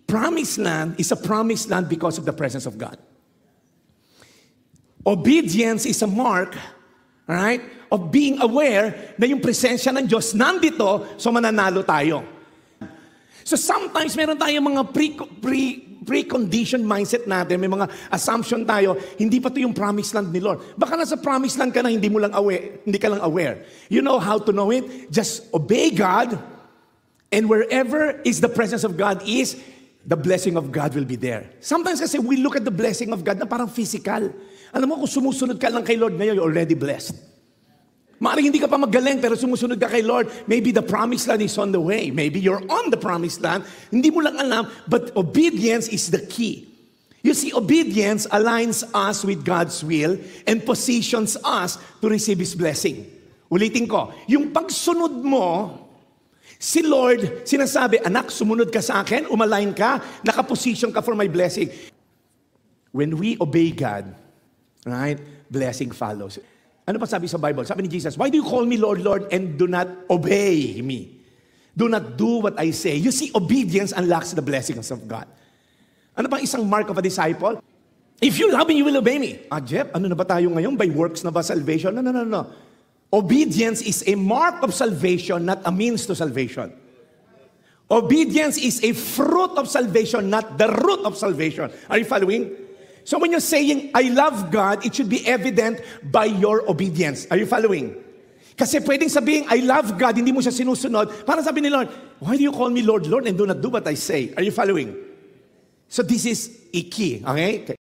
Promised land is a promised land because of the presence of God. Obedience is a mark, right, of being aware na yung presensya ng Diyos nandito, so mananalo tayo. So sometimes meron tayong mga preconditioned mindset natin, may mga assumption tayo, hindi pa to yung promised land ni Lord. Baka nasa promised land ka na, hindi ka lang aware. You know how to know it? Just obey God, and wherever is the presence of God is, the blessing of God will be there. Sometimes kasi we look at the blessing of God na parang physical. Alam mo, kung sumusunod ka lang kay Lord ngayon, you're already blessed. Maaaring hindi ka pa magaling, pero sumusunod ka kay Lord, maybe the promised land is on the way. Maybe you're on the promised land, hindi mo lang alam, but obedience is the key. You see, obedience aligns us with God's will and positions us to receive His blessing. Ulitin ko, yung pagsunod mo, si Lord, sinasabi, anak, sumunod ka sa akin, umalign ka, nakaposition ka for my blessing. When we obey God, right, blessing follows. Ano pa sabi sa Bible? Sabi ni Jesus, why do you call me Lord, Lord, and do not obey me? Do not do what I say. You see, obedience unlocks the blessings of God. Ano pa isang mark of a disciple? If you love me, you will obey me. Jeff, ano na ba tayo ngayon? By works na ba salvation? No. Obedience is a mark of salvation, not a means to salvation. Obedience is a fruit of salvation, not the root of salvation. Are you following? So when you're saying, I love God, it should be evident by your obedience. Are you following? Kasi pwedeng sabihin, I love God, hindi mo siya sinusunod. Parang sabi ni Lord, why do you call me Lord, Lord, and do not do what I say? Are you following? So this is a key, okay?